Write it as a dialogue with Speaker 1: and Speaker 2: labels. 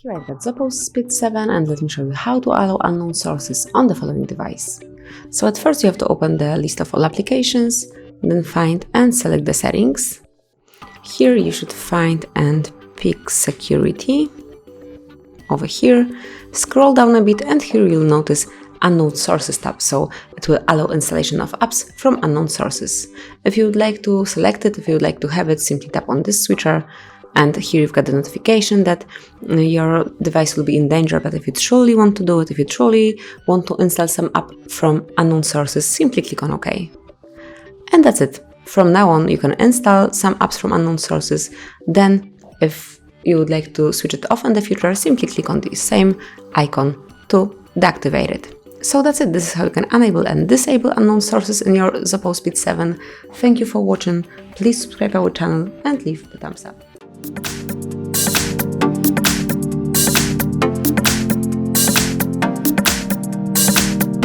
Speaker 1: Here I've got ZOPO Speed 7 and let me show you how to allow unknown sources on the following device. So at first you have to open the list of all applications, then find and select the settings. Here you should find and pick security. Over here, scroll down a bit and here you'll notice Unknown Sources tab, so it will allow installation of apps from unknown sources. If you would like to select it, if you would like to have it, simply tap on this switcher. And here you've got the notification that your device will be in danger, but if you truly want to do it, if you truly want to install some app from unknown sources, simply click on OK. And that's it. From now on, you can install some apps from unknown sources. Then, if you would like to switch it off in the future, simply click on the same icon to deactivate it. So that's it. This is how you can enable and disable unknown sources in your ZOPO Speed 7. Thank you for watching. Please subscribe our channel and leave the thumbs up.